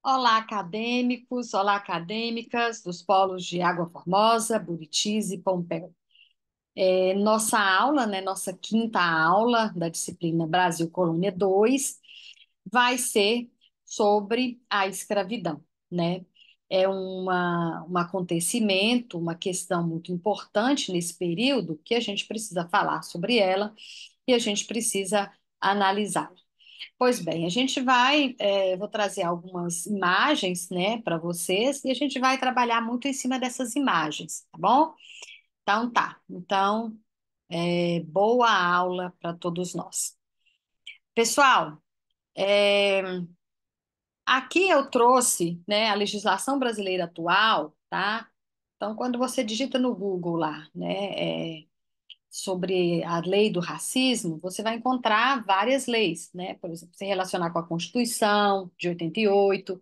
Olá, acadêmicos, olá, acadêmicas dos polos de Água Formosa, Buritis e Pompéu. Nossa aula, né, nossa quinta aula da disciplina Brasil Colônia 2 vai ser sobre a escravidão, né? É um acontecimento, uma questão muito importante nesse período que a gente precisa falar sobre ela e a gente precisa analisar. Pois bem, a gente vou trazer algumas imagens, né, para vocês e a gente vai trabalhar muito em cima dessas imagens, tá bom? Então tá. Então, boa aula para todos nós. Pessoal, é, aqui eu trouxe, né, a legislação brasileira atual, tá? Então, quando você digita no Google lá, né, sobre a lei do racismo, você vai encontrar várias leis, né? Por exemplo, se relacionar com a Constituição de 88.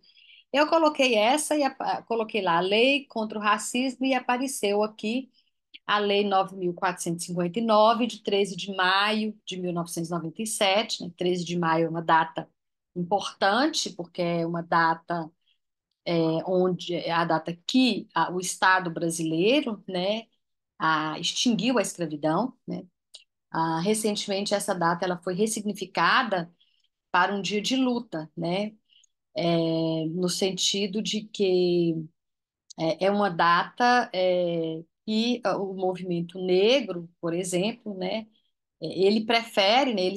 Eu coloquei essa coloquei lá a lei contra o racismo e apareceu aqui a lei 9.459 de 13 de maio de 1997, né? 13 de maio é uma data importante, porque é uma data onde é a data que o Estado brasileiro, né, extinguiu a escravidão, né? Recentemente essa data ela foi ressignificada para um dia de luta, né? No sentido de que é uma data que o movimento negro, por exemplo, né, eles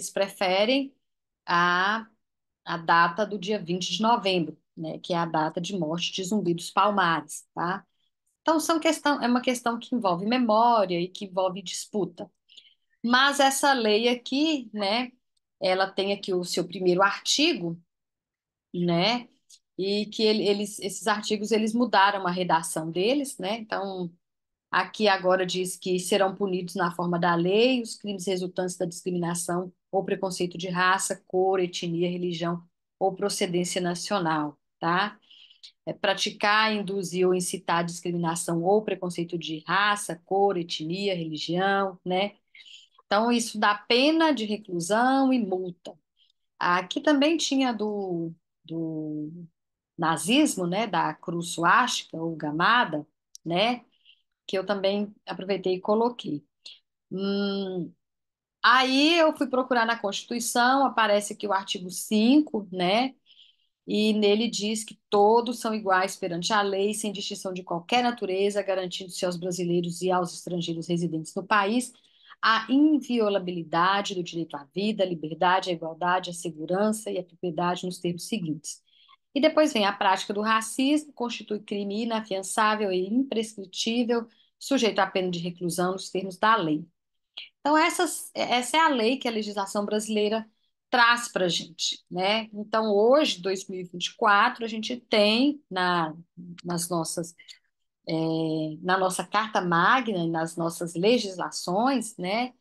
preferem a, a data do dia 20 de novembro, né, que é a data de morte de Zumbi dos Palmares, tá? Então, é uma questão que envolve memória e que envolve disputa. Mas essa lei aqui, né, ela tem aqui o seu primeiro artigo, né, e que esses artigos eles mudaram a redação deles, né? Então, aqui agora diz que serão punidos na forma da lei os crimes resultantes da discriminação ou preconceito de raça, cor, etnia, religião ou procedência nacional, tá? Praticar, induzir ou incitar discriminação ou preconceito de raça, cor, etnia, religião, né? Então, isso dá pena de reclusão e multa. Aqui também tinha do nazismo, né? Da cruz suástica ou gamada, né? Que eu também aproveitei e coloquei. Hum, Aí eu fui procurar na Constituição, aparece aqui o artigo 5, né? E nele diz que todos são iguais perante a lei, sem distinção de qualquer natureza, garantindo-se aos brasileiros e aos estrangeiros residentes no país a inviolabilidade do direito à vida, à liberdade, à igualdade, à segurança e à propriedade nos termos seguintes. E depois vem a prática do racismo, constitui crime inafiançável e imprescritível, sujeito à pena de reclusão nos termos da lei. Então, essa é a lei que a legislação brasileira traz para a gente, né? Então, hoje, 2024, a gente tem nas nossas, na nossa Carta Magna e nas nossas legislações, né,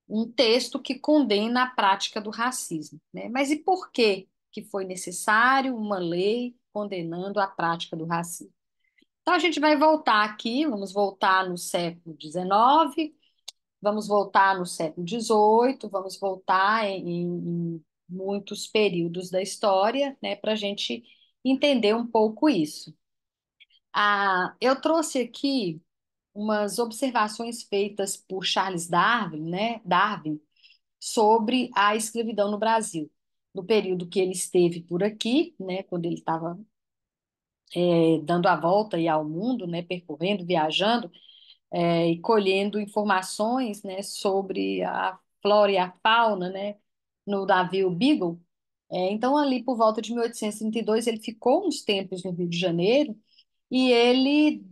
um texto que condena a prática do racismo, né? Mas e por que foi necessário uma lei condenando a prática do racismo? Então, a gente vai voltar aqui, vamos voltar no século XIX. Vamos voltar no século XVIII, vamos voltar em muitos períodos da história, né, para a gente entender um pouco isso. Eu trouxe aqui umas observações feitas por Charles Darwin, né, Darwin, sobre a escravidão no Brasil, no período que ele esteve por aqui, né, quando ele estava dando a volta aí ao mundo, né, percorrendo, viajando, e colhendo informações, né, sobre a flora e a fauna, né, no navio Beagle. Então, ali por volta de 1832, ele ficou uns tempos no Rio de Janeiro e ele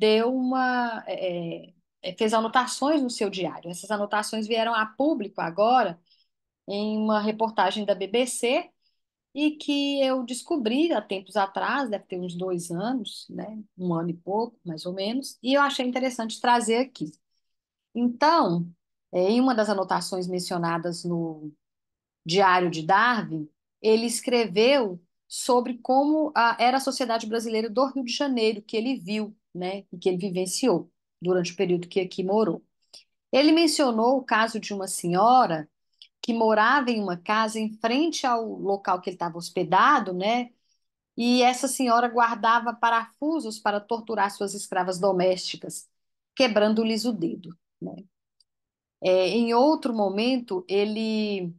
fez anotações no seu diário. Essas anotações vieram a público agora em uma reportagem da BBC e que eu descobri há tempos atrás, deve ter uns 2 anos, né, um ano e pouco, mais ou menos, e eu achei interessante trazer aqui. Então, em uma das anotações mencionadas no Diário de Darwin, ele escreveu sobre como era a sociedade brasileira do Rio de Janeiro, que ele viu, né, e que ele vivenciou durante o período que aqui morou. Ele mencionou o caso de uma senhora que morava em uma casa em frente ao local que ele estava hospedado, né, e essa senhora guardava parafusos para torturar suas escravas domésticas, quebrando-lhes o dedo, né? Em outro momento, ele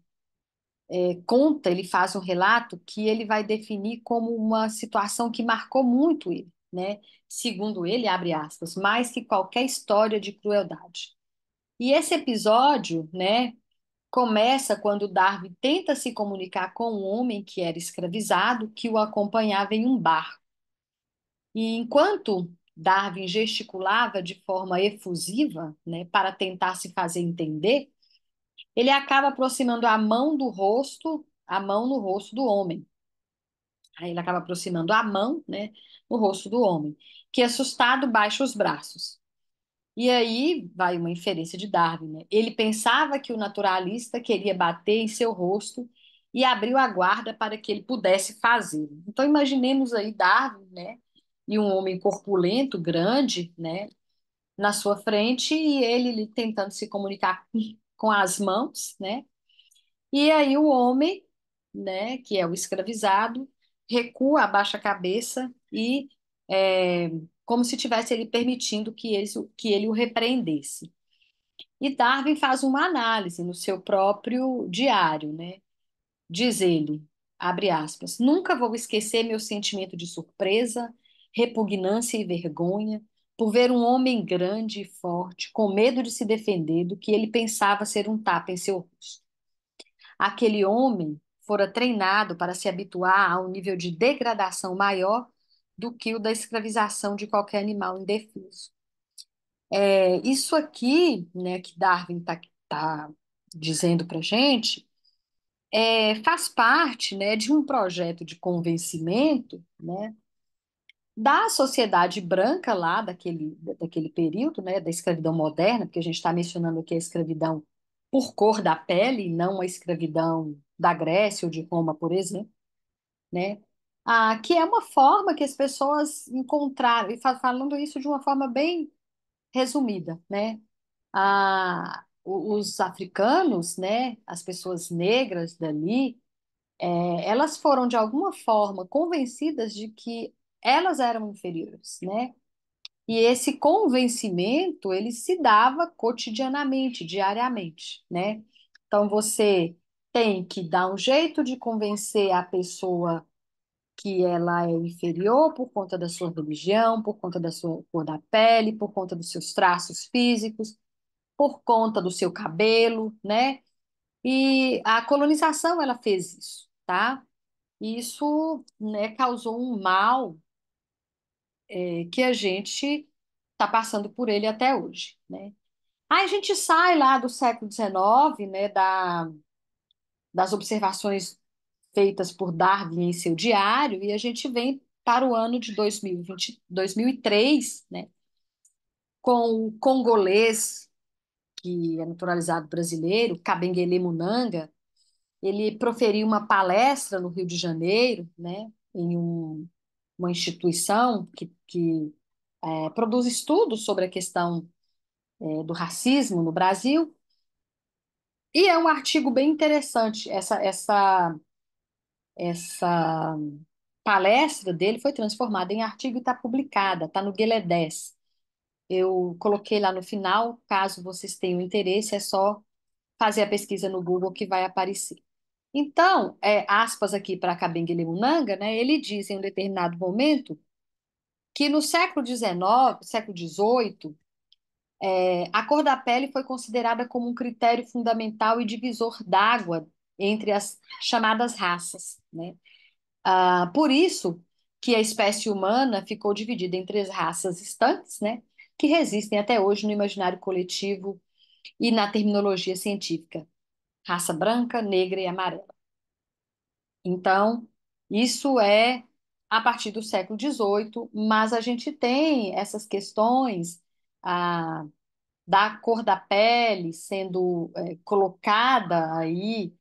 conta, ele faz um relato que ele vai definir como uma situação que marcou muito ele, né? Segundo ele, abre aspas, mais que qualquer história de crueldade. E esse episódio, né, começa quando Darwin tenta se comunicar com um homem que era escravizado, que o acompanhava em um bar. E enquanto Darwin gesticulava de forma efusiva, né, para tentar se fazer entender, ele acaba aproximando a mão no rosto do homem. Aí ele acaba aproximando a mão, né, no rosto do homem, que assustado baixa os braços. E aí vai uma inferência de Darwin, né? Ele pensava que o naturalista queria bater em seu rosto e abriu a guarda para que ele pudesse fazê-lo. Então imaginemos aí Darwin, né? E um homem corpulento, grande, né? Na sua frente e ele tentando se comunicar com as mãos, né? E aí o homem, né, que é o escravizado, recua, abaixa a cabeça e é, como se tivesse ele permitindo que ele o repreendesse. E Darwin faz uma análise no seu próprio diário, né? Diz ele, abre aspas, nunca vou esquecer meu sentimento de surpresa, repugnância e vergonha por ver um homem grande e forte, com medo de se defender do que ele pensava ser um tapa em seu rosto. Aquele homem fora treinado para se habituar a um nível de degradação maior do que o da escravização de qualquer animal indefeso. Isso aqui, né, que Darwin tá dizendo para gente, faz parte, né, de um projeto de convencimento, né, da sociedade branca lá daquele período, né, da escravidão moderna, porque a gente está mencionando aqui a escravidão por cor da pele, e não a escravidão da Grécia ou de Roma, por exemplo, né? Que é uma forma que as pessoas encontraram, e falando isso de uma forma bem resumida, né? Os africanos, né, as pessoas negras dali, elas foram de alguma forma convencidas de que elas eram inferiores, né? E esse convencimento, ele se dava cotidianamente, diariamente, né? Então você tem que dar um jeito de convencer a pessoa que ela é inferior por conta da sua religião, por conta da sua cor da pele, por conta dos seus traços físicos, por conta do seu cabelo, né? E a colonização ela fez isso, tá? E isso, né, causou um mal que a gente está passando por ele até hoje, né? Aí a gente sai lá do século XIX, né, das observações feitas por Darwin em seu diário, e a gente vem para o ano de 2020, 2003, né, com o congolês, que é naturalizado brasileiro, Kabengele Munanga. Ele proferiu uma palestra no Rio de Janeiro, né, em uma instituição que produz estudos sobre a questão do racismo no Brasil, e é um artigo bem interessante. Essa palestra dele foi transformada em artigo e está publicada, está no Guelé 10. Eu coloquei lá no final, caso vocês tenham interesse, é só fazer a pesquisa no Google que vai aparecer. Então, aspas aqui para Kabengele Munanga, né, ele diz em um determinado momento que no século XIX, século XVIII, a cor da pele foi considerada como um critério fundamental e divisor d'água entre as chamadas raças, né? Por isso que a espécie humana ficou dividida entre as raças estanques, né, que resistem até hoje no imaginário coletivo e na terminologia científica, raça branca, negra e amarela. Então, isso é a partir do século XVIII, mas a gente tem essas questões ah, da cor da pele sendo colocada aí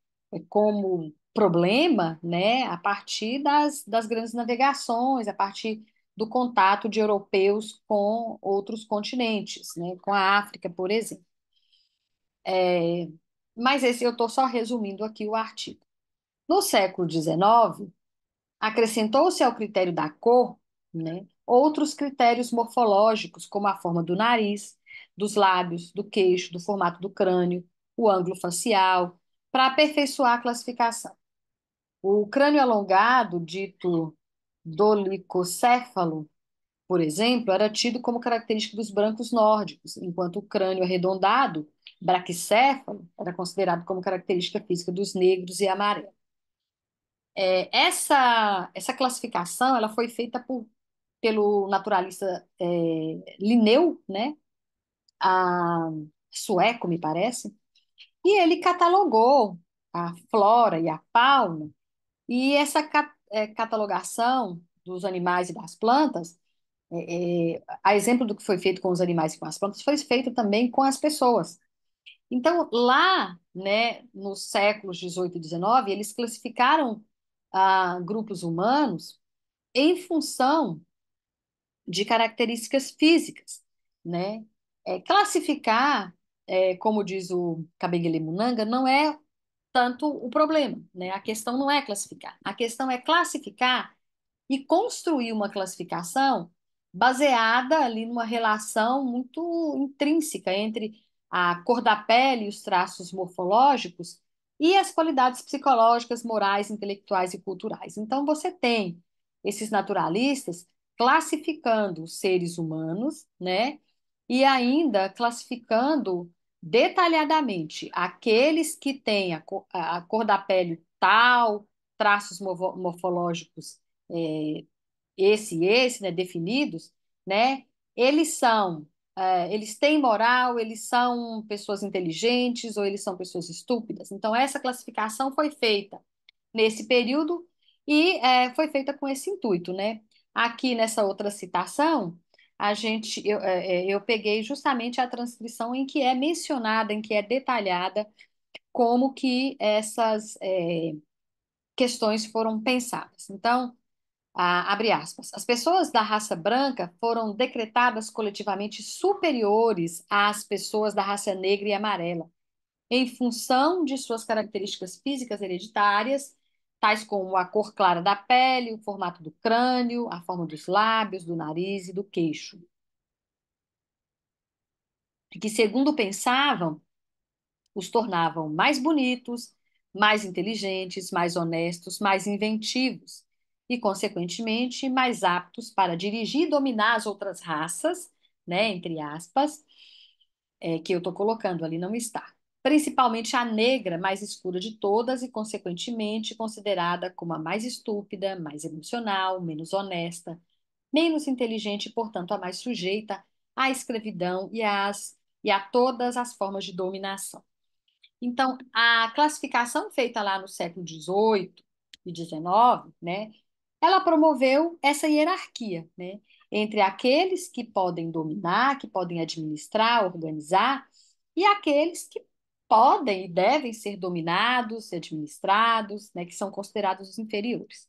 como problema, né, a partir das grandes navegações, a partir do contato de europeus com outros continentes, né, com a África, por exemplo. Mas esse eu estou só resumindo aqui o artigo. No século XIX, Acrescentou-se ao critério da cor, né, outros critérios morfológicos, como a forma do nariz, dos lábios, do queixo, do formato do crânio, o ângulo facial, para aperfeiçoar a classificação. O crânio alongado, dito dolicocéfalo, por exemplo, era tido como característica dos brancos nórdicos, enquanto o crânio arredondado, braquicéfalo, era considerado como característica física dos negros e amarelos. Essa classificação ela foi feita pelo naturalista Linneu, né? A, sueco, me parece, e ele catalogou a flora e a fauna, e essa catalogação dos animais e das plantas, a exemplo do que foi feito com os animais e com as plantas, foi feito também com as pessoas. Então, lá, né, nos séculos 18 e 19, eles classificaram grupos humanos em função de características físicas, né? Classificar, como diz o Kabengele Munanga, não é tanto o problema, né? A questão não é classificar, a questão é classificar e construir uma classificação baseada ali numa relação muito intrínseca entre a cor da pele e os traços morfológicos e as qualidades psicológicas, morais, intelectuais e culturais. Então, você tem esses naturalistas classificando os seres humanos, né? E ainda classificando detalhadamente aqueles que têm a cor da pele tal, traços morfológicos é, esse, né, definidos, né, eles são, eles têm moral, eles são pessoas inteligentes ou eles são pessoas estúpidas. Então, essa classificação foi feita nesse período e foi feita com esse intuito, né? Aqui nessa outra citação, eu peguei justamente a transcrição em que é mencionada, em que é detalhada como que essas questões foram pensadas. Então, abre aspas, as pessoas da raça branca foram decretadas coletivamente superiores às pessoas da raça negra e amarela, em função de suas características físicas hereditárias, tais como a cor clara da pele, o formato do crânio, a forma dos lábios, do nariz e do queixo. Que, segundo pensavam, os tornavam mais bonitos, mais inteligentes, mais honestos, mais inventivos e, consequentemente, mais aptos para dirigir e dominar as outras raças, né, entre aspas, que eu estou colocando ali não está. Principalmente a negra, mais escura de todas e, consequentemente, considerada como a mais estúpida, mais emocional, menos honesta, menos inteligente e, portanto, a mais sujeita à escravidão e a todas as formas de dominação. Então, a classificação feita lá no século XVIII e XIX, né, ela promoveu essa hierarquia, né, entre aqueles que podem dominar, que podem administrar, organizar, e aqueles que podem e devem ser dominados, administrados, né, que são considerados os inferiores.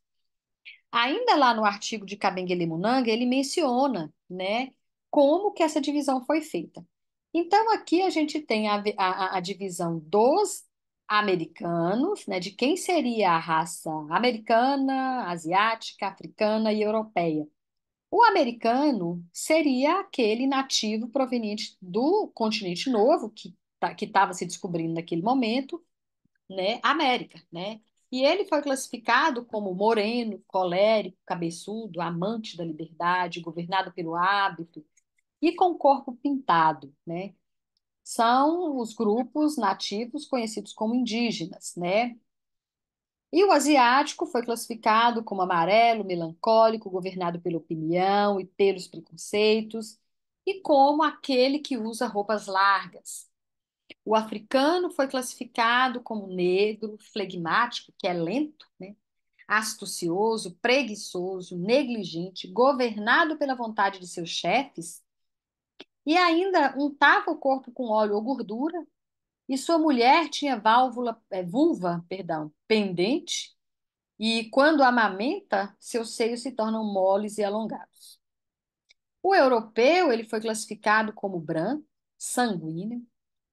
Ainda lá no artigo de Kabengele Munanga, ele menciona, né, como que essa divisão foi feita. Então, aqui a gente tem a divisão dos americanos, né, de quem seria a raça americana, asiática, africana e europeia. O americano seria aquele nativo proveniente do continente novo, que estava se descobrindo naquele momento, né, América, né? E ele foi classificado como moreno, colérico, cabeçudo, amante da liberdade, governado pelo hábito e com corpo pintado, né? São os grupos nativos conhecidos como indígenas, né? E o asiático foi classificado como amarelo, melancólico, governado pela opinião e pelos preconceitos, e como aquele que usa roupas largas. O africano foi classificado como negro, flegmático, que é lento, né? Astucioso, preguiçoso, negligente, governado pela vontade de seus chefes, e ainda untava o corpo com óleo ou gordura, e sua mulher tinha vulva, perdão, pendente, e quando amamenta, seus seios se tornam moles e alongados. O europeu, ele foi classificado como branco, sanguíneo,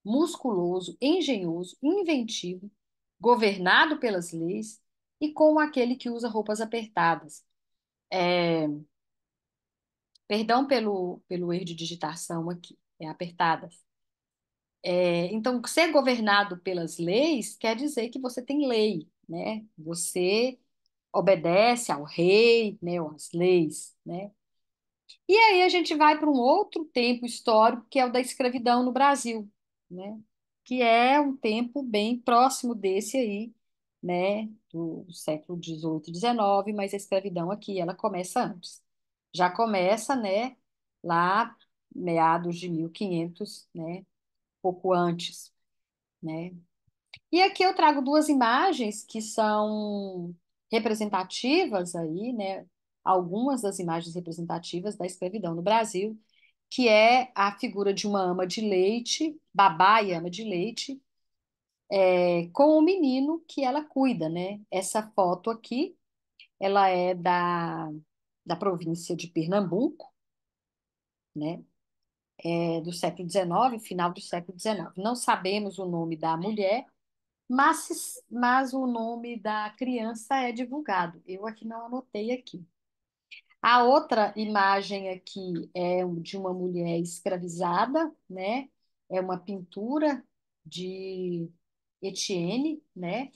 musculoso, engenhoso, inventivo, governado pelas leis, e com aquele que usa roupas apertadas. É, perdão pelo erro de digitação aqui, é apertadas. Então, ser governado pelas leis quer dizer que você tem lei, né? Você obedece ao rei, né, ou às leis, né? E aí a gente vai para um outro tempo histórico, que é o da escravidão no Brasil, né? Que é um tempo bem próximo desse aí, né? Do século XVIII, XIX, mas a escravidão aqui, ela começa antes. Já começa, né? Lá, meados de 1500, né? Pouco antes, né? E aqui eu trago duas imagens que são representativas aí, né? Algumas das imagens representativas da escravidão no Brasil, que é a figura de uma ama de leite, babá e ama de leite, com o menino que ela cuida, né? Essa foto aqui, ela é da província de Pernambuco, né? Do século XIX, final do século XIX. Não sabemos o nome da mulher, mas o nome da criança é divulgado. Eu aqui não anotei aqui. A outra imagem aqui é de uma mulher escravizada, né? É uma pintura de Etienne, né?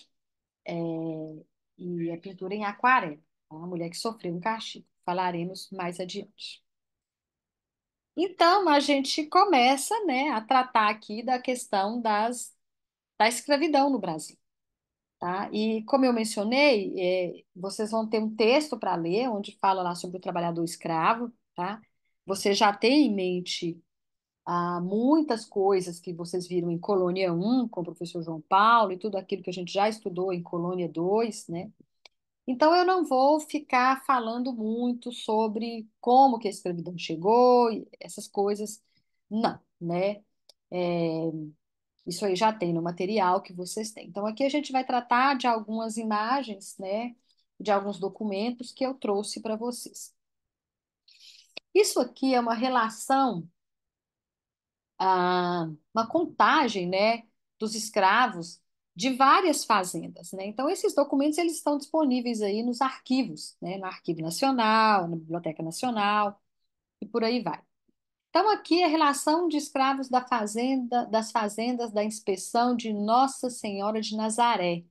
E é pintura em aquarela. É uma mulher que sofreu um castigo. Falaremos mais adiante. Então, a gente começa, né, a tratar aqui da questão da escravidão no Brasil. Tá? E como eu mencionei, vocês vão ter um texto para ler, onde fala lá sobre o trabalhador escravo, tá? Você já tem em mente muitas coisas que vocês viram em Colônia 1, com o professor João Paulo, e tudo aquilo que a gente já estudou em Colônia 2, né? Então eu não vou ficar falando muito sobre como que a escravidão chegou, e essas coisas, não, né? É, isso aí já tem no material que vocês têm. Então, aqui a gente vai tratar de algumas imagens, né, de alguns documentos que eu trouxe para vocês. Isso aqui é uma relação, uma contagem, né, dos escravos de várias fazendas, né? Então, esses documentos eles estão disponíveis aí nos arquivos, né, no Arquivo Nacional, na Biblioteca Nacional e por aí vai. Então, aqui é a relação de escravos da fazenda, das fazendas da inspeção de Nossa Senhora de Nazaré,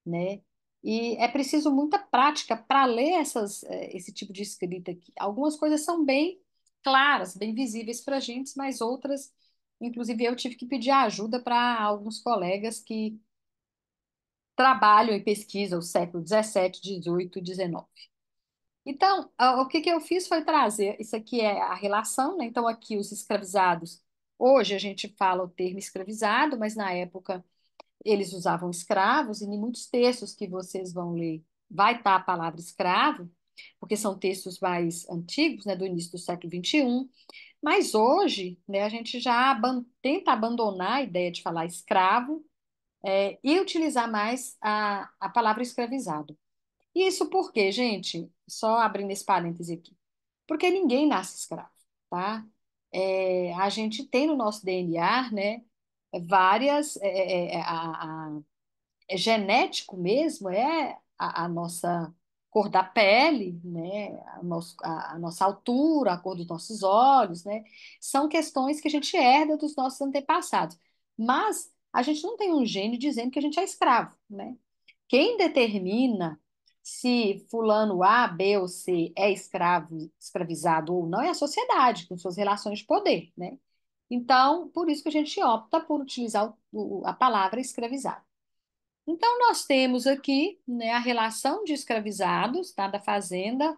né? E é preciso muita prática para ler esse tipo de escrita aqui. Algumas coisas são bem claras, bem visíveis para a gente, mas outras, inclusive eu tive que pedir ajuda para alguns colegas que trabalham e pesquisam o século XVII, XVIII e XIX. Então, o que que eu fiz foi trazer, isso aqui é a relação, né? Então, aqui os escravizados, hoje a gente fala o termo escravizado, mas na época eles usavam escravos, e em muitos textos que vocês vão ler vai estar a palavra escravo, porque são textos mais antigos, né, do início do século XXI, mas hoje, né, a gente já tenta abandonar a ideia de falar escravo, e utilizar mais a palavra escravizado. Isso porque, gente, só abrindo esse parêntese aqui, porque ninguém nasce escravo, tá? A gente tem no nosso DNA, né, várias, é genético mesmo, é a nossa cor da pele, né? A nossa altura, a cor dos nossos olhos, né? São questões que a gente herda dos nossos antepassados. Mas a gente não tem um gene dizendo que a gente é escravo, né? Quem determina se fulano A, B ou C é escravo, escravizado ou não é a sociedade, com suas relações de poder, né? Então, por isso que a gente opta por utilizar a palavra escravizado. Então, nós temos aqui, né, a relação de escravizados, tá, da fazenda,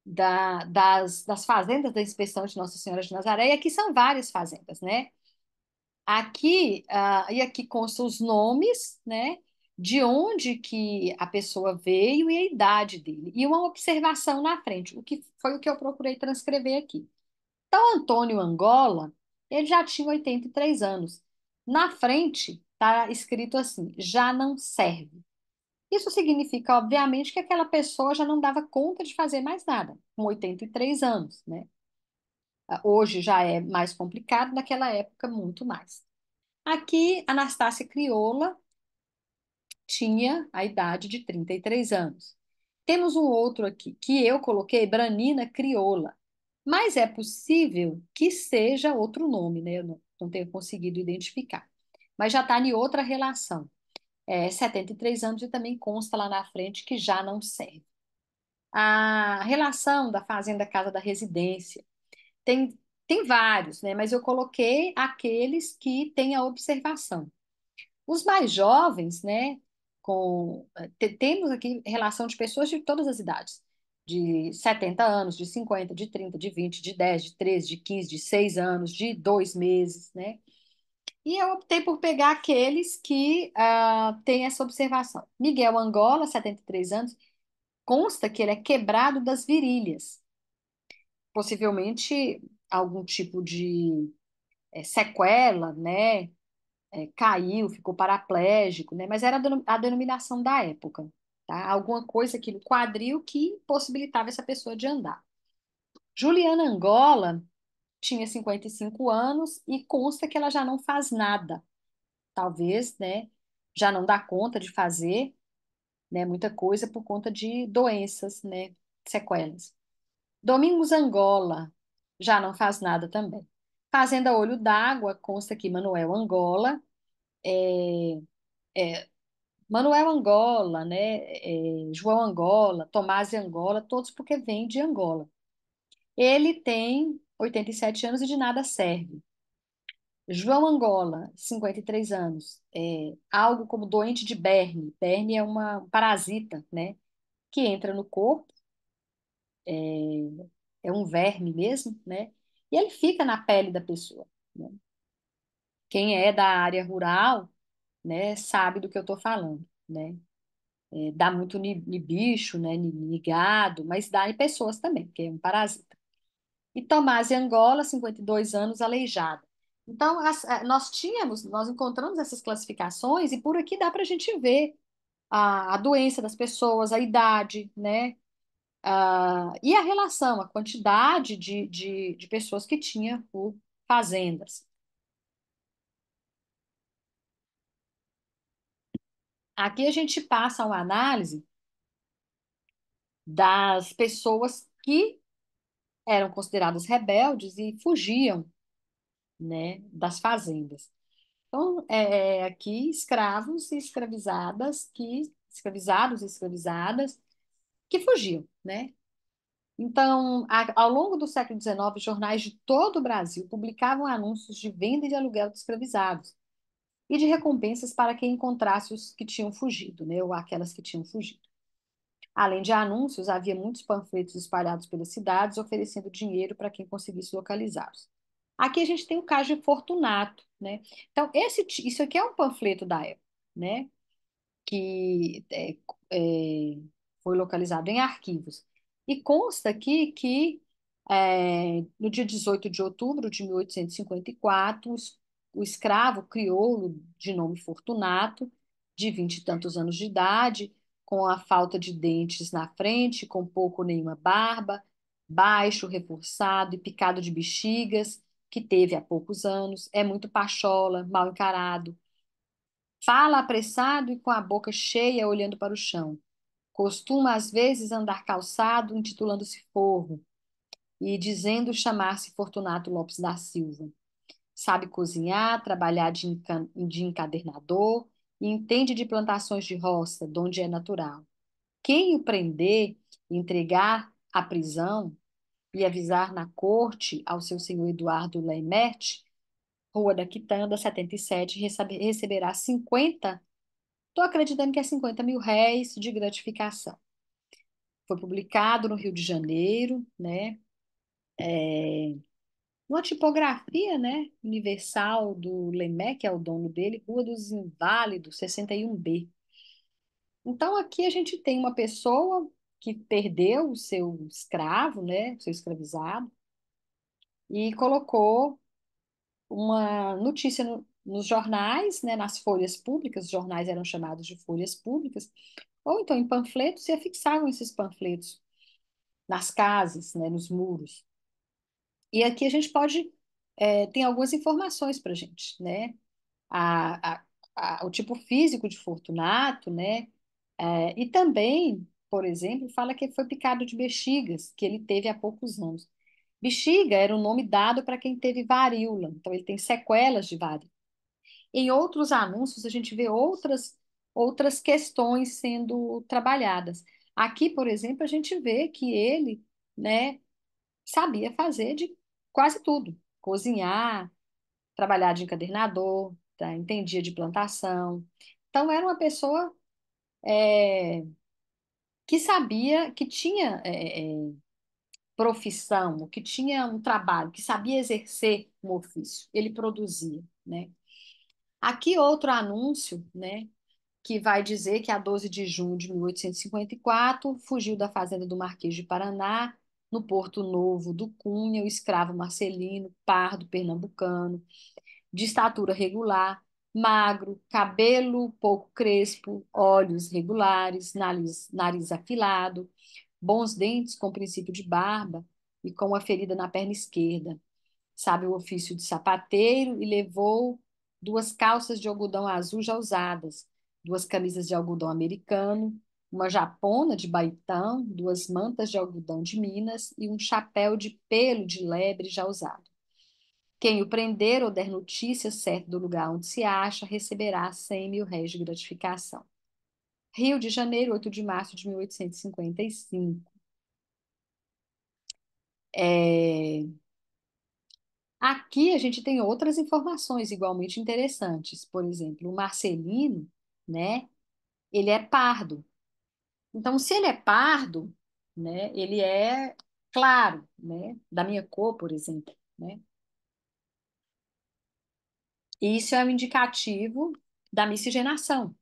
das fazendas da inspeção de Nossa Senhora de Nazaré, e aqui são várias fazendas, né? Aqui, e aqui constam os nomes, né, de onde que a pessoa veio e a idade dele, e uma observação na frente, o que foi o que eu procurei transcrever aqui. Então, Antônio Angola, ele já tinha 83 anos. Na frente está escrito assim: já não serve. Isso significa, obviamente, que aquela pessoa já não dava conta de fazer mais nada, com 83 anos, né? Hoje já é mais complicado, naquela época, muito mais. Aqui, Anastácia Crioula, tinha a idade de 33 anos. Temos um outro aqui, que eu coloquei Branina crioula, mas é possível que seja outro nome, né? Eu não tenho conseguido identificar. Mas já está em outra relação. 73 anos e também consta lá na frente que já não serve. A relação da fazenda casa da residência tem, tem vários, né? Mas eu coloquei aqueles que têm a observação. Os mais jovens, né? Temos aqui relação de pessoas de todas as idades, de 70 anos, de 50, de 30, de 20, de 10, de 13, de 15, de 6 anos, de 2 meses, né? E eu optei por pegar aqueles que têm essa observação. Miguel Angola, 73 anos, consta que ele é quebrado das virilhas, possivelmente algum tipo de sequela, né? Caiu, ficou paraplégico, né? Mas era a denominação da época, tá? Alguma coisa aqui no quadril que possibilitava essa pessoa de andar. Juliana Angola tinha 55 anos e consta que ela já não faz nada, talvez, né? Já não dá conta de fazer, né? Muita coisa por conta de doenças, né? Sequelas. Domingos Angola já não faz nada também. Fazenda Olho d'Água consta que Manuel Angola é, é, Manuel Angola, né, João Angola, Tomás Angola, todos porque vêm de Angola. Ele tem 87 anos e de nada serve. João Angola, 53 anos, algo como doente de Berne. Berne é um parasita, né, que entra no corpo, é um verme mesmo, né, e ele fica na pele da pessoa, né. Quem é da área rural, né, sabe do que eu estou falando, né. Dá muito em bicho, né, em gado, mas dá em pessoas também, porque é um parasita. E Tomás Angola, 52 anos, aleijada. Então, nós encontramos essas classificações e por aqui dá para a gente ver a doença das pessoas, a idade, né? E a relação, a quantidade de pessoas que tinha por fazendas. Aqui a gente passa uma análise das pessoas que eram consideradas rebeldes e fugiam, né, das fazendas. Então, aqui escravos e escravizadas escravizados e escravizadas que fugiam, né? Então, ao longo do século XIX, jornais de todo o Brasil publicavam anúncios de venda e de aluguel de escravizados e de recompensas para quem encontrasse os que tinham fugido, né, ou aquelas que tinham fugido. Além de anúncios, havia muitos panfletos espalhados pelas cidades oferecendo dinheiro para quem conseguisse localizá-los. Aqui a gente tem o caso de Fortunato, né? Então, isso aqui é um panfleto da época, né? Que foi localizado em arquivos. E consta aqui que no dia 18 de outubro de 1854, o escravo crioulo de nome Fortunato, de vinte e tantos anos de idade, com a falta de dentes na frente, com pouco ou nenhuma barba, baixo, reforçado e picado de bexigas, que teve há poucos anos, é muito pachola, mal encarado, fala apressado e com a boca cheia, olhando para o chão. Costuma, às vezes, andar calçado, intitulando-se Forro, e dizendo chamar-se Fortunato Lopes da Silva. Sabe cozinhar, trabalhar de encadernador e entende de plantações de roça, donde é natural. Quem o prender, entregar à prisão e avisar na corte ao seu senhor Eduardo Leimert, Rua da Quitanda, 77, receberá 50. Estou acreditando que é 50 mil réis de gratificação. Foi publicado no Rio de Janeiro, né? Uma tipografia, né? Universal do Lemé, que é o dono dele, Rua dos Inválidos, 61B. Então, aqui a gente tem uma pessoa que perdeu o seu escravo, né? O seu escravizado, e colocou uma notícia nos jornais, né? Nas folhas públicas, os jornais eram chamados de folhas públicas, ou então em panfletos, e afixavam esses panfletos nas casas, né, nos muros. E aqui a gente pode, tem algumas informações para a gente, né? A, a, o tipo físico de Fortunato, né? E também, por exemplo, fala que foi picado de bexigas, que ele teve há poucos anos. Bexiga era o nome dado para quem teve varíola, então ele tem sequelas de varíola. Em outros anúncios, a gente vê outras questões sendo trabalhadas. Aqui, por exemplo, a gente vê que ele, né, sabia fazer de quase tudo: cozinhar, trabalhar de encadernador, tá? Entendia de plantação. Então, era uma pessoa que sabia, que tinha profissão, que tinha um trabalho, que sabia exercer um ofício. Ele produzia, né? Aqui outro anúncio, né, que vai dizer que a 12 de junho de 1854 fugiu da fazenda do Marquês de Paraná, no Porto Novo do Cunha, o escravo Marcelino, pardo pernambucano, de estatura regular, magro, cabelo pouco crespo, olhos regulares, nariz afilado, bons dentes com princípio de barba e com uma ferida na perna esquerda. Sabe o ofício de sapateiro e levou duas calças de algodão azul já usadas, duas camisas de algodão americano, uma japona de baitão, duas mantas de algodão de Minas e um chapéu de pelo de lebre já usado. Quem o prender ou der notícia certa do lugar onde se acha, receberá 100.000 réis de gratificação. Rio de Janeiro, 8 de março de 1855. É... Aqui a gente tem outras informações igualmente interessantes. Por exemplo, o Marcelino, né? Ele é pardo. Então, se ele é pardo, né? Ele é claro, né? Da minha cor, por exemplo, né? Isso é um indicativo da miscigenação.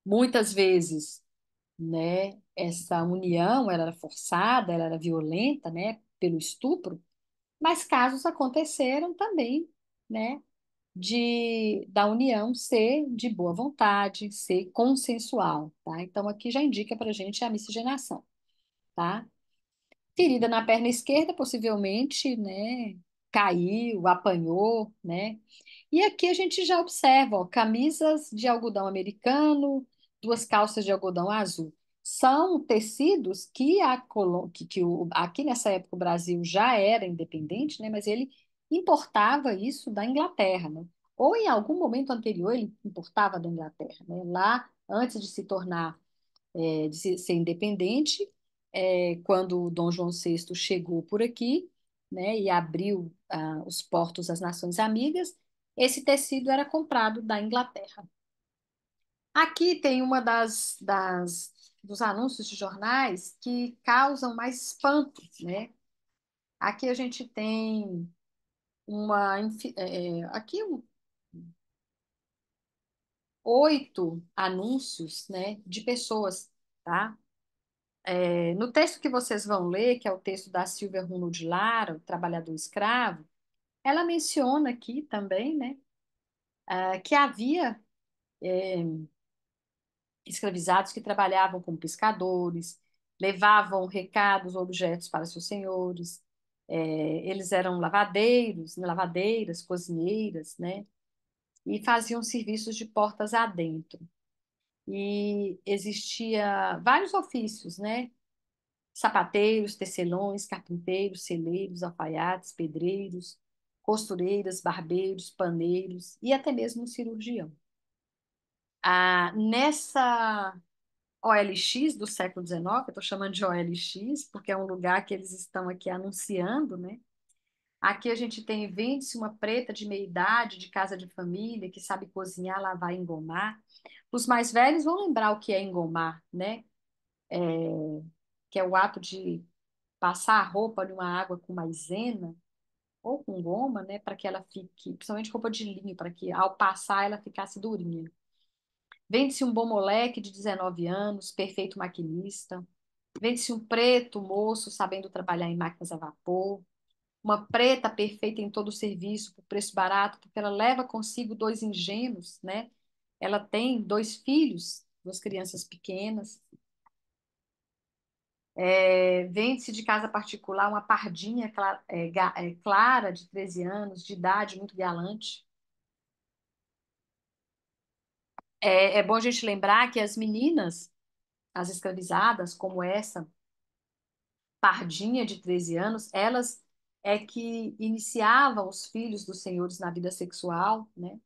Muitas vezes, né? Essa união, ela era forçada, ela era violenta, né? Pelo estupro, mas casos aconteceram também, né? Da união ser de boa vontade, ser consensual, tá? Então aqui já indica para a gente a miscigenação, tá? Ferida na perna esquerda, possivelmente, né? Caiu, apanhou, né? E aqui a gente já observa, ó, camisas de algodão americano, duas calças de algodão azul. São tecidos aqui nessa época o Brasil já era independente, né? Mas ele importava isso da Inglaterra, né? Ou em algum momento anterior ele importava da Inglaterra, né? Lá, antes de se tornar ser independente, quando o Dom João VI chegou por aqui, né, e abriu os portos às nações amigas, esse tecido era comprado da Inglaterra. Aqui tem uma dos anúncios de jornais que causam mais espanto, né? Aqui a gente tem aqui 8 anúncios, né, de pessoas, tá? No texto que vocês vão ler, que é o texto da Silvia Runo de Lara, o trabalhador escravo, ela menciona aqui também, né, que havia escravizados que trabalhavam como pescadores, levavam recados, objetos para seus senhores, eles eram lavadeiros, lavadeiras, cozinheiras, né, e faziam serviços de portas adentro. E existia vários ofícios, né? Sapateiros, tecelões, carpinteiros, celeiros, alfaiates, pedreiros, costureiras, barbeiros, paneiros e até mesmo um cirurgião. Nessa OLX do século XIX, eu estou chamando de OLX porque é um lugar que eles estão aqui anunciando, né? Aqui a gente tem vende-se uma preta de meia-idade, de casa de família, que sabe cozinhar, lavar e engomar. Os mais velhos vão lembrar o que é engomar, né? Que é o ato de passar a roupa numa água com maisena ou com goma, né, para que ela fique, principalmente roupa de linho, para que ao passar ela ficasse durinha. Vende-se um bom moleque de 19 anos, perfeito maquinista. Vende-se um preto moço, sabendo trabalhar em máquinas a vapor. Uma preta perfeita em todo o serviço, por preço barato, porque ela leva consigo 2 engenos, né? Ela tem 2 filhos, 2 crianças pequenas. Vende-se de casa particular uma pardinha clara, de 13 anos, de idade, muito galante. É bom a gente lembrar que as meninas, as escravizadas, como essa pardinha de 13 anos, elas é que iniciavam os filhos dos senhores na vida sexual, né?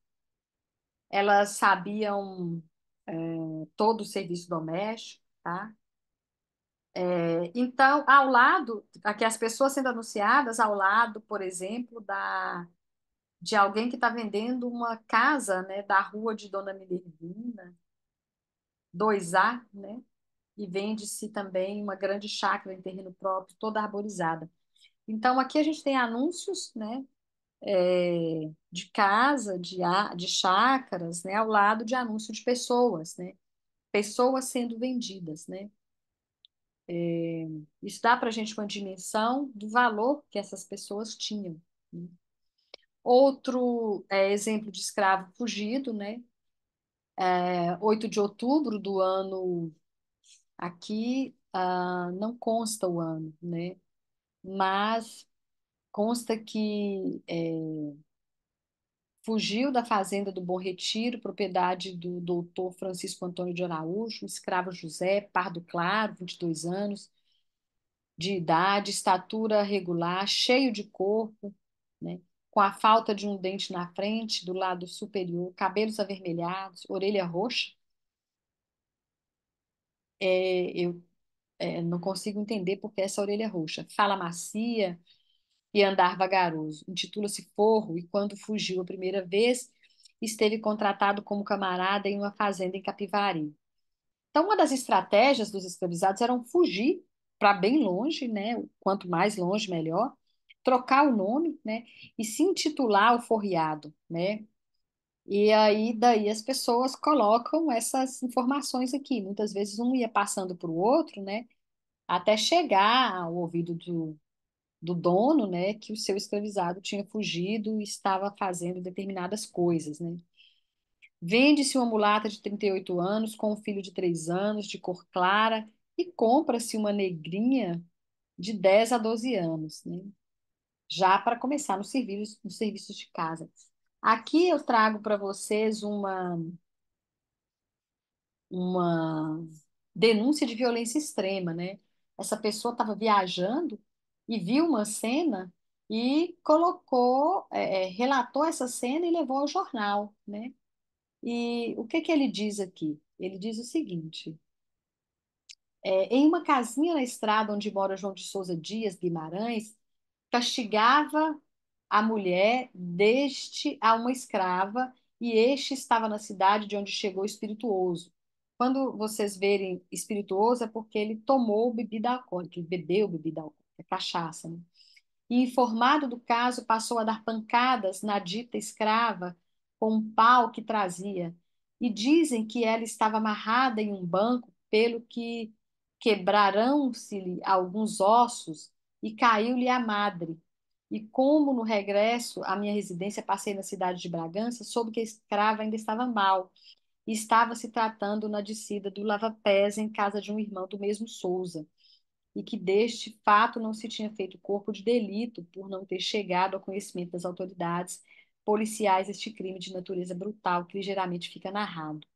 Elas sabiam todo o serviço doméstico, tá? Então, ao lado, aqui as pessoas sendo anunciadas ao lado, por exemplo, de alguém que está vendendo uma casa, né, da rua de Dona Minervina, 2A, né? E vende-se também uma grande chácara em terreno próprio, toda arborizada. Então, aqui a gente tem anúncios, né, de casa, de chácaras, né, ao lado de anúncio de pessoas, né, pessoas sendo vendidas, né. Isso dá para a gente uma dimensão do valor que essas pessoas tinham, né. Outro exemplo de escravo fugido, né, 8 de outubro do ano, aqui não consta o ano, né, mas consta que fugiu da fazenda do Bom Retiro, propriedade do doutor Francisco Antônio de Araújo, o escravo José, pardo claro, 22 anos de idade, estatura regular, cheio de corpo, né? Com a falta de um dente na frente, do lado superior, cabelos avermelhados, orelha roxa. Eu não consigo entender porque essa orelha roxa. Fala macia e andar vagaroso. Intitula-se Forro e, quando fugiu a primeira vez, esteve contratado como camarada em uma fazenda em Capivari. Então, uma das estratégias dos escravizados era fugir para bem longe, né? Quanto mais longe, melhor. Trocar o nome, né? E se intitular o forreado, né? E aí, daí as pessoas colocam essas informações aqui. Muitas vezes um ia passando para o outro, né? Até chegar ao ouvido do dono, né, que o seu escravizado tinha fugido e estava fazendo determinadas coisas, né? Vende-se uma mulata de 38 anos com um filho de 3 anos, de cor clara, e compra-se uma negrinha de 10 a 12 anos, né? Já para começar nos serviços de casa. Aqui eu trago para vocês uma denúncia de violência extrema, né? Essa pessoa estava viajando e viu uma cena e colocou, relatou essa cena e levou ao jornal, né? E o que que ele diz aqui? Ele diz o seguinte: em uma casinha na estrada onde mora João de Souza Dias Guimarães, castigava a mulher deste a uma escrava, e este estava na cidade de onde chegou espirituoso. Quando vocês verem espirituoso, é porque ele tomou bebida alcoólica, ele bebeu bebida alcoólica, é cachaça, né? E, informado do caso, passou a dar pancadas na dita escrava com um pau que trazia. E dizem que ela estava amarrada em um banco, pelo que quebraram-se-lhe alguns ossos e caiu-lhe a madre. E como no regresso à minha residência passei na cidade de Bragança, soube que a escrava ainda estava mal e estava se tratando na descida do lava-pés em casa de um irmão do mesmo Souza, e que deste fato não se tinha feito corpo de delito por não ter chegado ao conhecimento das autoridades policiais este crime de natureza brutal que ligeiramente fica narrado.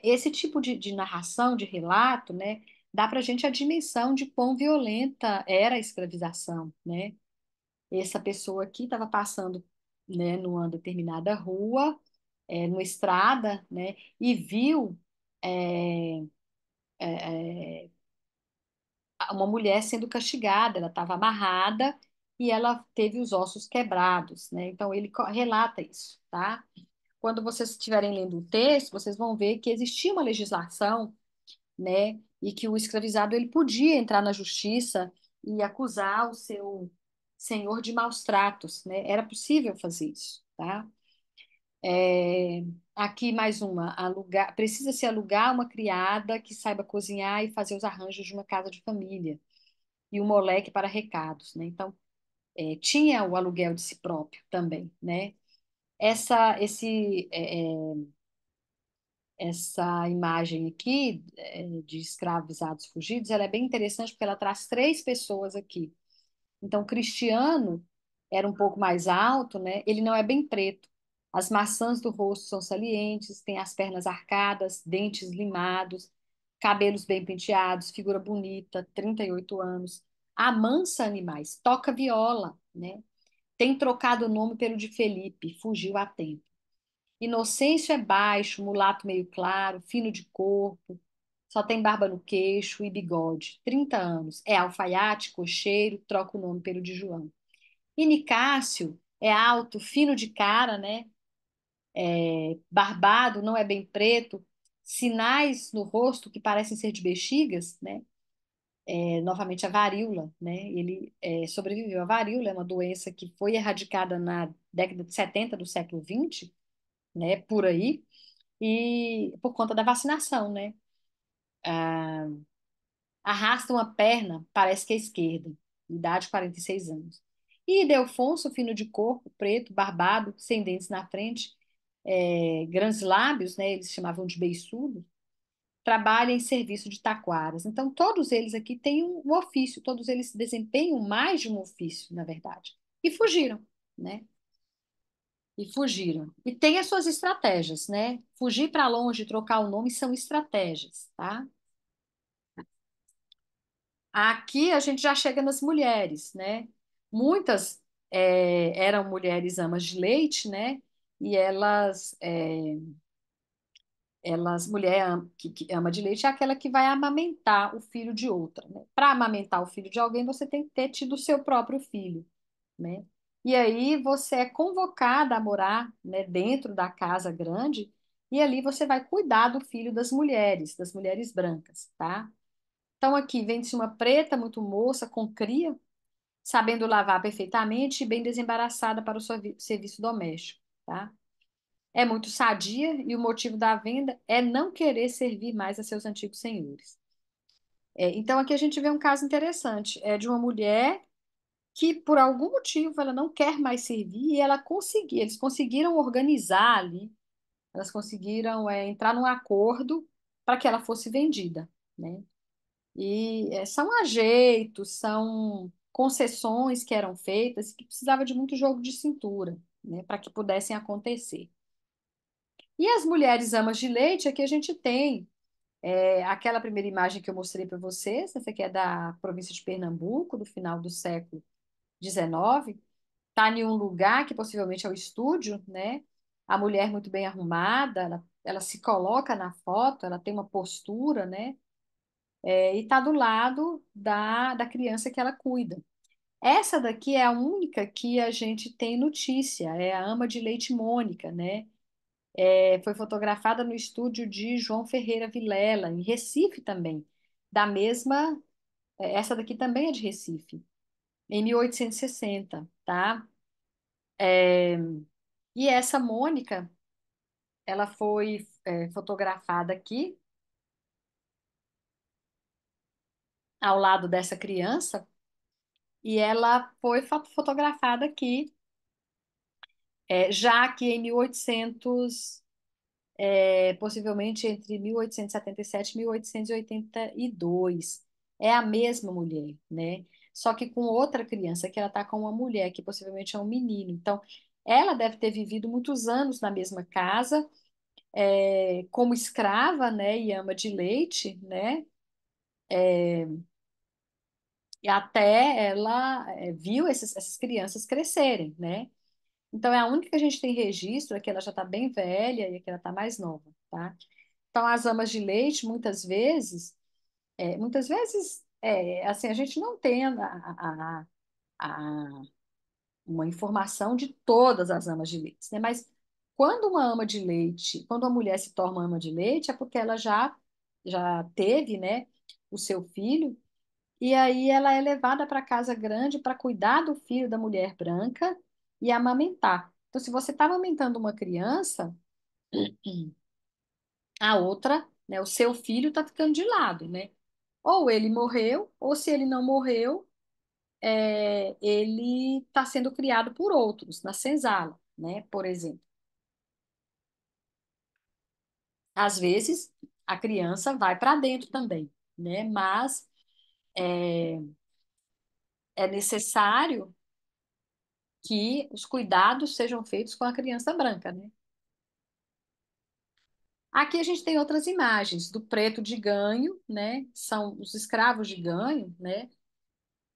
Esse tipo de narração, de relato, né, dá para a gente a dimensão de quão violenta era a escravização, né? Essa pessoa aqui estava passando, né, numa determinada rua, numa estrada, né, e viu é, uma mulher sendo castigada, ela estava amarrada e ela teve os ossos quebrados, né? Então ele relata isso, tá? Quando vocês estiverem lendo o texto, vocês vão ver que existia uma legislação, né? E que o escravizado ele podia entrar na justiça e acusar o seu senhor de maus tratos, né? Era possível fazer isso, tá? É, aqui mais uma, precisa-se alugar uma criada que saiba cozinhar e fazer os arranjos de uma casa de família e o moleque para recados, né? Então, tinha o aluguel de si próprio também, né? Essa, esse, essa imagem aqui, de escravizados fugidos, ela é bem interessante porque ela traz três pessoas aqui. Então, Cristiano era um pouco mais alto, né? Ele não é bem preto. As maçãs do rosto são salientes, têm as pernas arcadas, dentes limados, cabelos bem penteados, figura bonita, 38 anos. Amansa animais, toca viola, né? Tem trocado o nome pelo de Felipe, fugiu a tempo. Inocêncio é baixo, mulato meio claro, fino de corpo, só tem barba no queixo e bigode, 30 anos. É alfaiate, cocheiro, troca o nome pelo de João. E Nicásio é alto, fino de cara, né? Barbado, não é bem preto, sinais no rosto que parecem ser de bexigas, né? Novamente a varíola, né? Ele sobreviveu à varíola, é uma doença que foi erradicada na década de 70 do século XX, né? Por aí, e por conta da vacinação, né? Arrasta uma perna, parece que é esquerda, idade 46 anos. E Ildefonso, fino de corpo, preto, barbado, sem dentes na frente, grandes lábios, né? Eles chamavam de beiçudo, trabalha em serviço de taquaras. Então, todos eles aqui têm um ofício, todos eles desempenham mais de um ofício, na verdade. E fugiram, né? E fugiram. E tem as suas estratégias, né? Fugir para longe, trocar o nome são estratégias, tá? Aqui a gente já chega nas mulheres, né? Muitas eram mulheres amas de leite, né? E mulher que ama de leite é aquela que vai amamentar o filho de outra, né? Para amamentar o filho de alguém, você tem que ter tido o seu próprio filho, né? E aí você é convocada a morar, né, dentro da casa grande, e ali você vai cuidar do filho das mulheres brancas, tá? Então aqui vende-se uma preta muito moça, com cria, sabendo lavar perfeitamente e bem desembaraçada para o serviço doméstico, tá? É muito sadia e o motivo da venda é não querer servir mais a seus antigos senhores. Então aqui a gente vê um caso interessante, é de uma mulher que por algum motivo ela não quer mais servir e eles conseguiram organizar ali, elas conseguiram entrar num acordo para que ela fosse vendida, né? E são ajeitos, são concessões que eram feitas que precisava de muito jogo de cintura, né, para que pudessem acontecer. E as mulheres amas de leite, aqui a gente tem aquela primeira imagem que eu mostrei para vocês, essa aqui é da província de Pernambuco, do final do século XIX, está em um lugar que possivelmente é o estúdio, né? A mulher muito bem arrumada, ela se coloca na foto, ela tem uma postura, né? E está do lado da criança que ela cuida. Essa daqui é a única que a gente tem notícia, é a ama de leite Mônica, né? Foi fotografada no estúdio de João Ferreira Vilela, em Recife também. Da mesma, essa daqui também é de Recife, em 1860, tá? E essa Mônica, ela foi fotografada aqui, ao lado dessa criança, e ela foi fotografada aqui, já que em 1800, possivelmente entre 1877 e 1882. É a mesma mulher, né? Só que com outra criança, que ela está com uma mulher, que possivelmente é um menino. Então, ela deve ter vivido muitos anos na mesma casa, como escrava, né, e ama de leite, né? E até ela viu essas crianças crescerem, né? Então, é a única que a gente tem registro, é que ela já está bem velha e que ela está mais nova, tá? Então, as amas de leite, muitas vezes, assim, a gente não tem a- uma informação de todas as amas de leite, né? Mas quando uma mulher se torna uma ama de leite, é porque ela já teve, né, o seu filho, e aí ela é levada para casa grande para cuidar do filho da mulher branca e amamentar. Então, se você está amamentando uma criança, a outra, né, o seu filho está ficando de lado, né? Ou ele morreu, ou se ele não morreu, ele está sendo criado por outros, na senzala, né? Por exemplo. Às vezes, a criança vai para dentro também, né? Mas é necessário que os cuidados sejam feitos com a criança branca, né? Aqui a gente tem outras imagens do preto de ganho, né? São os escravos de ganho, né?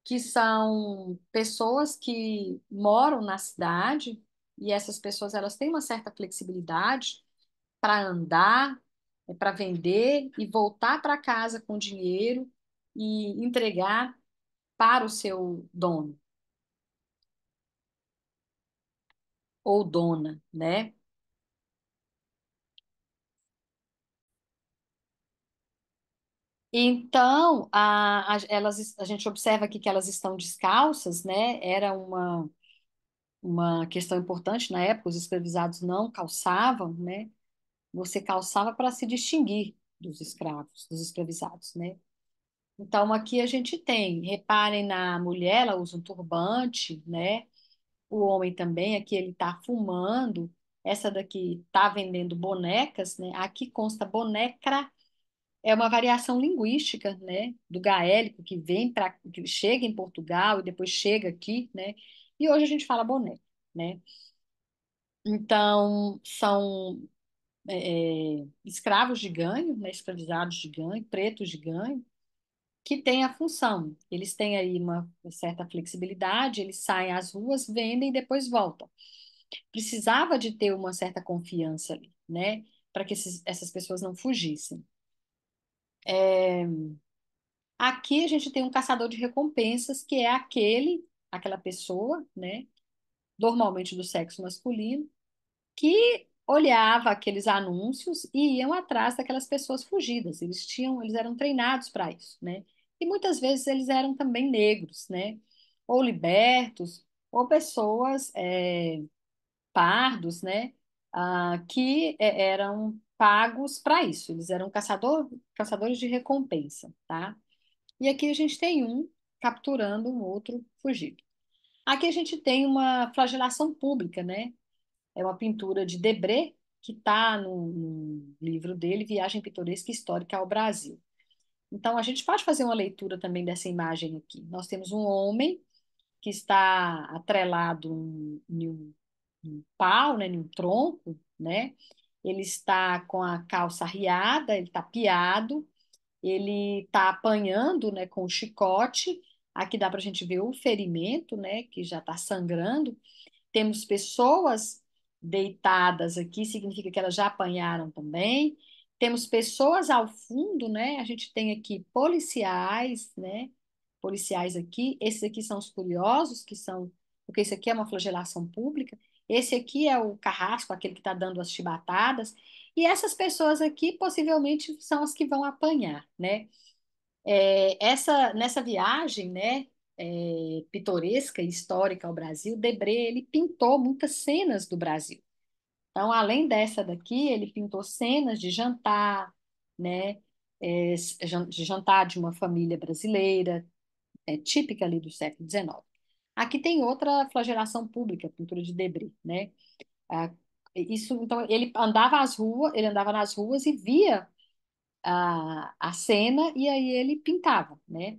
Que são pessoas que moram na cidade e essas pessoas elas têm uma certa flexibilidade para andar, para vender e voltar para casa com dinheiro e entregar para o seu dono ou dona, né? Então, a gente observa aqui que elas estão descalças, né? Era uma questão importante na época, os escravizados não calçavam, né? Você calçava para se distinguir dos escravos, dos escravizados, né? Então, aqui a gente tem, reparem na mulher, ela usa um turbante, né? O homem também, aqui ele está fumando, essa daqui está vendendo bonecas, né? Aqui consta boneca, é uma variação linguística, né? Do gaélico que vem para, que chega em Portugal e depois chega aqui, né? E hoje a gente fala boneca, né? Então, são escravos de ganho, né, escravizados de ganho, pretos de ganho, que têm a função. Eles têm aí uma certa flexibilidade, eles saem às ruas, vendem e depois voltam. Precisava de ter uma certa confiança ali, né, para que essas pessoas não fugissem. Aqui a gente tem um caçador de recompensas, que é aquela pessoa, né, normalmente do sexo masculino, que olhava aqueles anúncios e iam atrás daquelas pessoas fugidas. Eles eram treinados para isso, né? E muitas vezes eles eram também negros, né? Ou libertos, ou pessoas pardos, né? Que eram pagos para isso. Eles eram caçadores de recompensa, tá? E aqui a gente tem um capturando um outro fugido. Aqui a gente tem uma flagelação pública, né? É uma pintura de Debré, que está no livro dele, Viagem Pitoresca e Histórica ao Brasil. Então, a gente pode fazer uma leitura também dessa imagem aqui. Nós temos um homem que está atrelado em um pau, né, em um tronco, né? Ele está com a calça arriada, ele está piado, ele está apanhando, né, com o chicote. Aqui dá para a gente ver o ferimento, né, que já está sangrando. Temos pessoas deitadas aqui, significa que elas já apanharam também. Temos pessoas ao fundo, né? A gente tem aqui policiais, né? Policiais aqui. Esses aqui são os curiosos, que são, porque isso aqui é uma flagelação pública. Esse aqui é o carrasco, aquele que está dando as chibatadas. E essas pessoas aqui possivelmente são as que vão apanhar, né? Nessa viagem, né, pitoresca e histórica ao Brasil, Debré ele pintou muitas cenas do Brasil. Então, além dessa daqui, ele pintou cenas de jantar, né, de jantar de uma família brasileira, típica ali do século XIX. Aqui tem outra flagelação pública, pintura de Debré, né? Ah, isso, então, ele andava nas ruas e via a cena e aí ele pintava, né?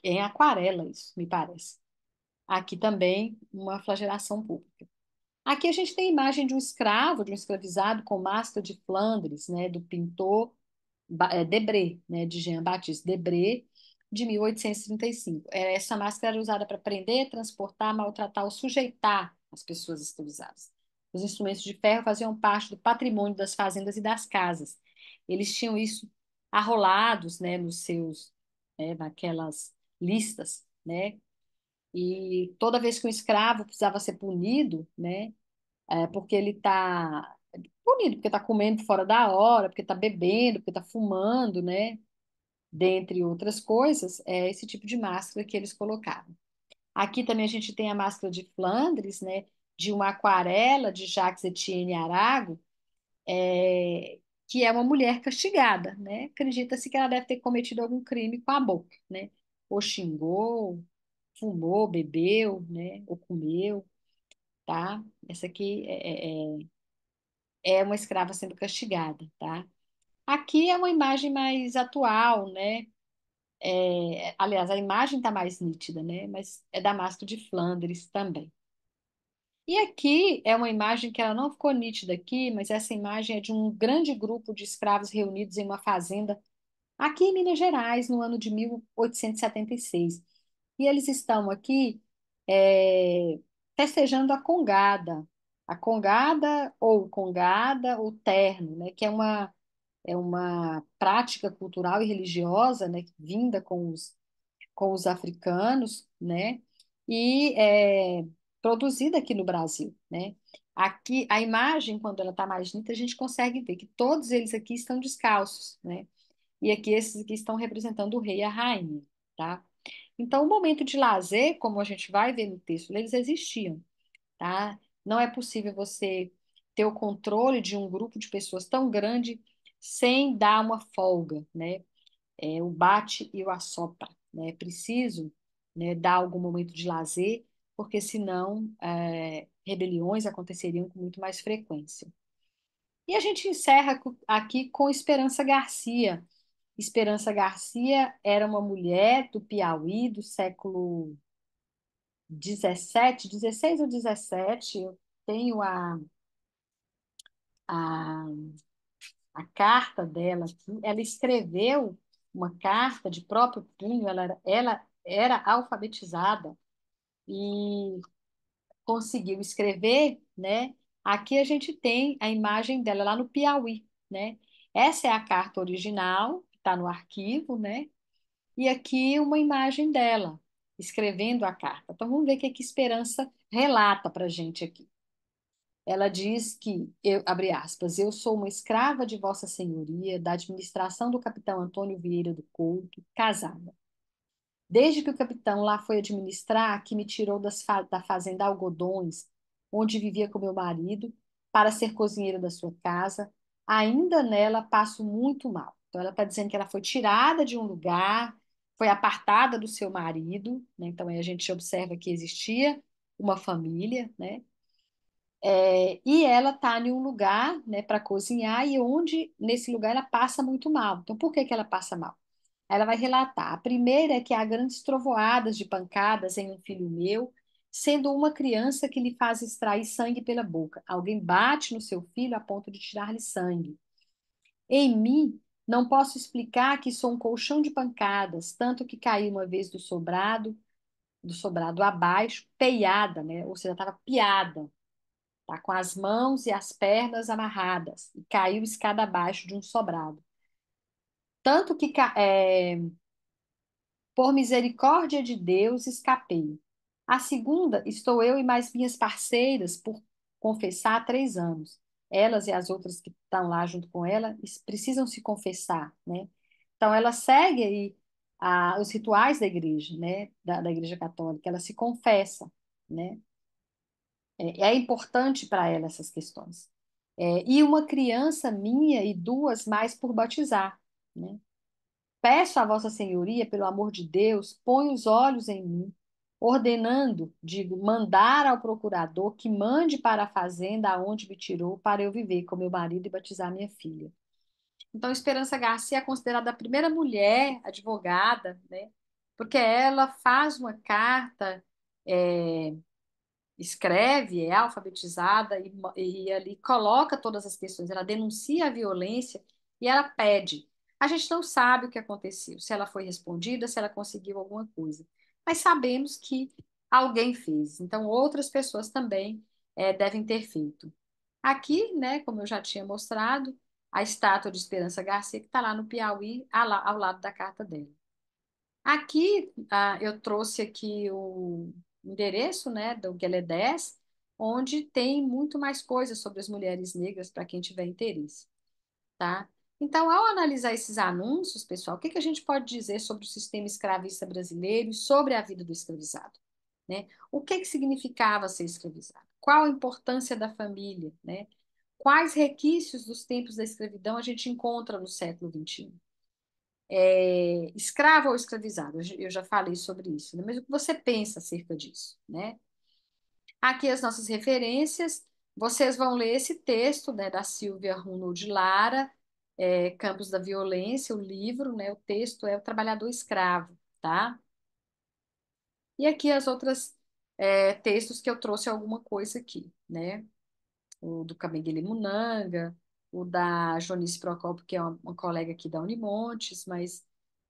Em aquarela, isso, me parece. Aqui também uma flagelação pública. Aqui a gente tem a imagem de um escravo, de um escravizado com máscara de Flandres, né, do pintor Debré, né, de Jean-Baptiste Debré, de 1835. Essa máscara era usada para prender, transportar, maltratar ou sujeitar as pessoas escravizadas. Os instrumentos de ferro faziam parte do patrimônio das fazendas e das casas. Eles tinham isso arrolados, né, naquelas listas, né? E toda vez que um escravo precisava ser punido, né, porque ele está punido, porque está comendo fora da hora, porque está bebendo, porque está fumando, né? Dentre outras coisas, é esse tipo de máscara que eles colocavam. Aqui também a gente tem a máscara de Flandres, né? De uma aquarela de Jacques Etienne Arago, que é uma mulher castigada, né? Acredita-se que ela deve ter cometido algum crime com a boca, né? Ou xingou, fumou, bebeu, né? Ou comeu, tá? Essa aqui é uma escrava sendo castigada, tá? Aqui é uma imagem mais atual, né? Aliás, a imagem está mais nítida, né? Mas é Damasco de Flandres também. E aqui é uma imagem que ela não ficou nítida aqui, mas essa imagem é de um grande grupo de escravos reunidos em uma fazenda aqui em Minas Gerais, no ano de 1876. E eles estão aqui é, festejando a congada ou terno, né, que é uma prática cultural e religiosa, né, vinda com os africanos, né, e produzida aqui no Brasil, né. Aqui, a imagem, quando ela está mais nítida, a gente consegue ver que todos eles aqui estão descalços, né? E aqui esses aqui estão representando o rei e a rainha, tá? Então, o momento de lazer, como a gente vai ver no texto, eles existiam, tá? Não é possível você ter o controle de um grupo de pessoas tão grande sem dar uma folga, né? O bate e o assopra, né? É preciso, né, dar algum momento de lazer, porque senão rebeliões aconteceriam com muito mais frequência. E a gente encerra aqui com Esperança Garcia. Esperança Garcia era uma mulher do Piauí do século 17, 16 ou 17. Eu tenho a, a carta dela aqui. Ela escreveu uma carta de próprio punho, ela era alfabetizada e conseguiu escrever, né? Aqui a gente tem a imagem dela lá no Piauí, né? Essa é a carta original, que está no arquivo, né? E aqui uma imagem dela, escrevendo a carta. Então vamos ver o que que Esperança relata para a gente aqui. Ela diz que, abre aspas, eu sou uma escrava de Vossa Senhoria, da administração do capitão Antônio Vieira do Couto, casada. Desde que o capitão lá foi administrar, que me tirou da fazenda Algodões, onde vivia com meu marido, para ser cozinheira da sua casa, ainda nela passo muito mal. Então, ela está dizendo que ela foi tirada de um lugar, foi apartada do seu marido, né? Então, aí a gente observa que existia uma família, né? E ela está em um lugar, né, para cozinhar, e onde, nesse lugar, ela passa muito mal. Então, por que que ela passa mal? Ela vai relatar. A primeira é que há grandes trovoadas de pancadas em um filho meu, sendo uma criança que lhe faz extrair sangue pela boca. Alguém bate no seu filho a ponto de tirar-lhe sangue. Em mim, não posso explicar que sou um colchão de pancadas, tanto que caí uma vez do sobrado abaixo, peiada, né? Ou seja, estava piada, tá? Com as mãos e as pernas amarradas, e caiu escada abaixo de um sobrado. Tanto que por misericórdia de Deus, escapei. A segunda, estou eu e mais minhas parceiras por confessar há 3 anos. Elas e as outras que estão lá junto com ela precisam se confessar, né? Então, ela segue aí os rituais da igreja, né? Da igreja católica. Ela se confessa, né? É importante para ela essas questões. E uma criança minha e duas mais por batizar, né? Peço a Vossa Senhoria, pelo amor de Deus, põe os olhos em mim, ordenando, digo, mandar ao procurador que mande para a fazenda aonde me tirou, para eu viver com meu marido e batizar minha filha. Então, Esperança Garcia é considerada a primeira mulher advogada, né? Porque ela faz uma carta, é, escreve, é alfabetizada e ali coloca todas as questões. Ela denuncia a violência e ela pede. A gente não sabe o que aconteceu, se ela foi respondida, se ela conseguiu alguma coisa, mas sabemos que alguém fez. Então, outras pessoas também devem ter feito. Aqui, né, como eu já tinha mostrado, a estátua de Esperança Garcia, que está lá no Piauí, ao lado da carta dela. Aqui, eu trouxe aqui o endereço, né, do Guelé 10, onde tem muito mais coisas sobre as mulheres negras para quem tiver interesse, tá? Então, ao analisar esses anúncios, pessoal, o que que a gente pode dizer sobre o sistema escravista brasileiro e sobre a vida do escravizado, né? O que que significava ser escravizado? Qual a importância da família, né? Quais requisitos dos tempos da escravidão a gente encontra no século XXI? Escravo ou escravizado? Eu já falei sobre isso, né? Mas o que você pensa acerca disso, né? Aqui as nossas referências, vocês vão ler esse texto, né, da Silvia Runo de Lara, Campos da Violência, o livro, né? O texto é O Trabalhador Escravo, tá? E aqui as outras textos que eu trouxe alguma coisa aqui, né? O do Camille Munanga, o da Jonice Procópio, que é uma colega aqui da Unimontes, mas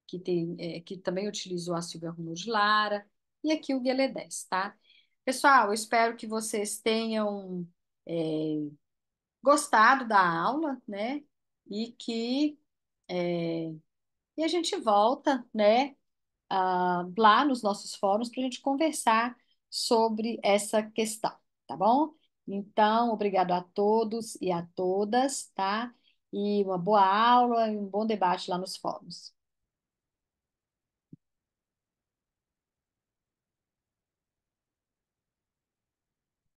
que também utilizou a Silvia Runo de Lara, e aqui o Guielé 10, tá? Pessoal, eu espero que vocês tenham é, gostado da aula, né? E que e a gente volta, né, lá nos nossos fóruns para a gente conversar sobre essa questão, tá bom? Então, obrigado a todos e a todas, tá? E uma boa aula e um bom debate lá nos fóruns.